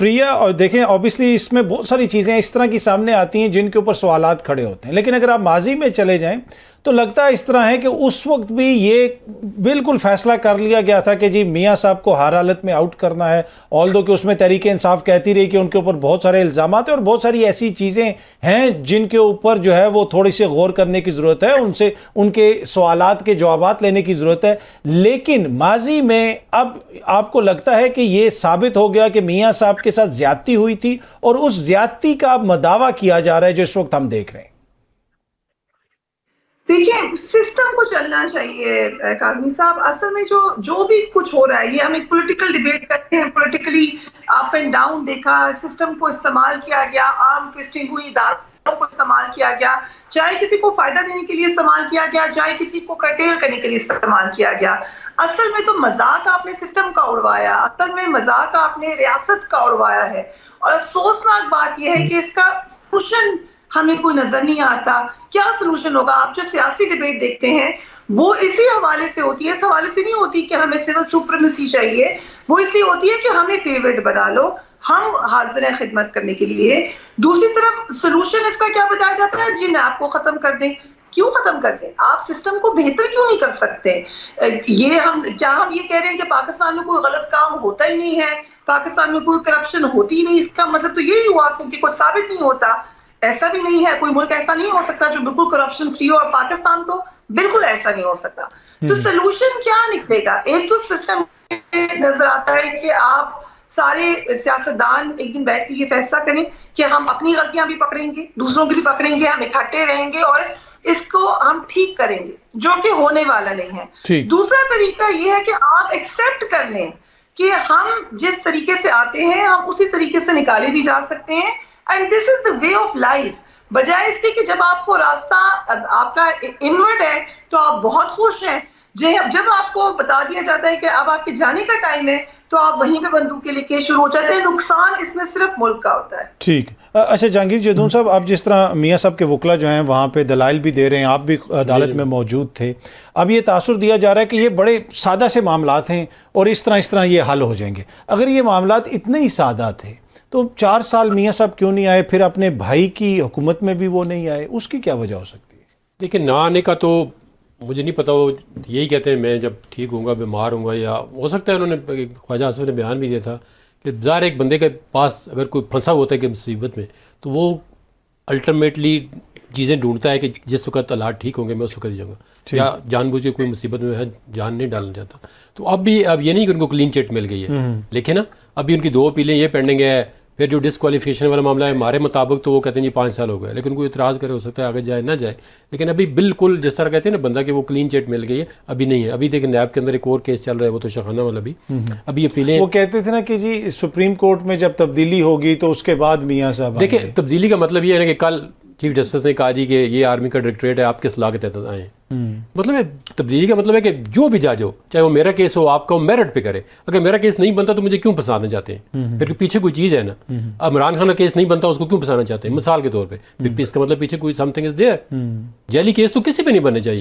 فریہ، اور دیکھیں آبویسلی اس میں بہت ساری چیزیں اس طرح کی سامنے آتی ہیں جن کے اوپر سوالات کھڑے ہوتے ہیں، لیکن اگر آپ ماضی میں چلے جائیں تو لگتا ہے اس طرح ہے کہ اس وقت بھی یہ بالکل فیصلہ کر لیا گیا تھا کہ جی میاں صاحب کو ہر حالت میں آؤٹ کرنا ہے، آلدو کہ اس میں تحریک انصاف کہتی رہی کہ ان کے اوپر بہت سارے الزامات ہیں اور بہت ساری ایسی چیزیں ہیں جن کے اوپر جو ہے وہ تھوڑی سی غور کرنے کی ضرورت ہے، ان کے سوالات کے جوابات لینے کی ضرورت ہے. لیکن ماضی میں اب آپ کو لگتا ہے کہ یہ ثابت ہو گیا کہ میاں صاحب کے ساتھ زیادتی ہوئی تھی اور اس زیادتی کا اب مداوع کیا جا رہا ہے جو اس وقت ہم دیکھ رہے ہیں. دیکھیں سسٹم کو چلنا چاہیے کاظمی صاحب. اصل میں جو بھی کچھ ہو رہا ہے یہ ہم ایک پولیٹیکل ڈیبیٹ کرتے ہیں، پولیٹیکلی اپ اینڈ ڈاؤن دیکھا، سسٹم کو استعمال کیا گیا، آرم ٹویسٹنگ ہوئی، اداروں کو استعمال کیا گیا، چاہے کسی کو فائدہ دینے کے لیے استعمال کیا گیا، چاہے کسی کو کرٹیل کرنے کے لیے استعمال کیا گیا. اصل میں تو مذاق آپ نے سسٹم کا اڑوایا، اصل میں مذاق آپ نے ریاست کا اڑوایا ہے. اور افسوسناک بات یہ ہے کہ اس کا سولوشن ہمیں کوئی نظر نہیں آتا. کیا سولوشن ہوگا؟ آپ جو سیاسی ڈیبیٹ دیکھتے ہیں وہ اسی حوالے سے ہوتی ہے، اس حوالے سے نہیں ہوتی کہ ہمیں سول سپریمیسی چاہیے، وہ اس لیے ہوتی ہے کہ ہمیں فیورٹ بنا لو، ہم حاضر ہیں خدمت کرنے کے لیے. دوسری طرف سولوشن اس کا کیا بتایا جاتا ہے؟ جی نیب کو ختم کر دیں. کیوں ختم کر دیں؟ آپ سسٹم کو بہتر کیوں نہیں کر سکتے؟ ہم یہ کہہ رہے ہیں کہ پاکستان میں کوئی غلط کام ہوتا ہی نہیں ہے، پاکستان میں کوئی کرپشن ہوتی ہی نہیں، اس کا مطلب تو یہی ہوا کیونکہ کچھ ثابت نہیں ہوتا. ایسا بھی نہیں ہے، کوئی ملک ایسا نہیں ہو سکتا جو بالکل کرپشن فری ہو، اور پاکستان تو بالکل ایسا نہیں ہو سکتا. تو سولوشن کیا نکلے گا؟ ایک تو سسٹم نظر آتا ہے کہ آپ سارے سیاستدان ایک دن بیٹھ کے یہ فیصلہ کریں کہ ہم اپنی غلطیاں بھی پکڑیں گے، دوسروں کی بھی پکڑیں گے، ہم اکٹھے رہیں گے اور اس کو ہم ٹھیک کریں گے، جو کہ ہونے والا نہیں ہے. دوسرا طریقہ یہ ہے کہ آپ ایکسپٹ کر لیں کہ ہم جس طریقے سے آتے ہیں ہم اسی طریقے سے نکالے بھی جا سکتے ہیں. And this is the way of life. بجائے اس کے کہ جب آپ کو راستہ آپ کا انورڈ ہے تو آپ بہت خوش ہیں، جب آپ کو بتا دیا جاتا ہے کہ اب آپ کے جانے کا ٹائم ہے تو آپ وہیں پہ بندوقیں لے کے شروع ہو جاتے ہیں. نقصان اس میں صرف ملک کا ہوتا ہے. ٹھیک. اچھا جہانگیر جدون صاحب، آپ جس طرح میاں صاحب کے وکلا جو ہیں وہاں پہ دلائل بھی دے رہے ہیں، آپ بھی عدالت میں موجود تھے، اب یہ تاثر دیا جا رہا ہے کہ یہ بڑے سادہ سے معاملات ہیں اور اس طرح یہ حل ہو جائیں گے. اگر یہ معاملات اتنے ہی سادہ تھے تو 4 سال میاں صاحب کیوں نہیں آئے؟ پھر اپنے بھائی کی حکومت میں بھی وہ نہیں آئے، اس کی کیا وجہ ہو سکتی ہے؟ دیکھیں نہ آنے کا تو مجھے نہیں پتا، وہ یہی کہتے ہیں میں جب ٹھیک ہوں گا بیمار ہوں گا، یا ہو سکتا ہے انہوں نے خواجہ آصف نے بیان بھی دیا تھا کہ ظاہر ایک بندے کے پاس اگر کوئی پھنسا ہوتا ہے کہ مصیبت میں تو وہ الٹیمیٹلی چیزیں ڈھونڈتا ہے کہ جس وقت حالات ٹھیک ہوں گے میں اس وقت جاؤں گا، یا جان بوجھ کے کوئی مصیبت میں ہے جان نہیں ڈالنا چاہتا. تو اب یہ نہیں کہ ان کو کلین چٹ مل گئی ہے، لیکن ابھی ان کی 2 اپیلیں یہ پینڈنگ ہے. پھر جو ڈسکوالیفیکیشن والا معاملہ ہے ہمارے مطابق تو وہ کہتے ہیں 5 سال ہو گئے، لیکن کوئی اعتراض کرے ہو سکتا ہے آگے جائے نہ جائے، لیکن ابھی بالکل جس طرح کہتے ہیں نا بندہ کہ وہ کلین چٹ مل گئی ہے ابھی نہیں ہے. ابھی دیکھیں نیب کے اندر ایک اور کیس چل رہا ہے، وہ تو شاخانہ والا بھی ابھی اپیلیں. وہ کہتے تھے نا کہ جی سپریم کورٹ میں جب تبدیلی ہوگی تو اس کے بعد میاں صاحب. دیکھیں تبدیلی کا مطلب یہ ہے نا کہ کل چیف جسٹس نے کہا جی کہ یہ آرمی کا ڈائریکٹریٹ ہے، آپ کس لا کے تحت آئے ہیں. مطلب ہے تبدیلی کا مطلب ہے کہ جو بھی جج ہو، چاہے وہ میرا کیس ہو، آپ کا وہ میرٹ پہ کرے. اگر میرا کیس نہیں بنتا تو مجھے کیوں پھنسانا چاہتے ہیں؟ پھر پیچھے کوئی چیز ہے نا. اب عمران خان کا کیس نہیں بنتا، اس کو کیوں پھنسانا چاہتے ہیں مثال کے طور پہ؟ اس کا مطلب پیچھے کوئی سم تھنگ از دیئر. جعلی کیس تو کسی پہ نہیں بننے چاہیے.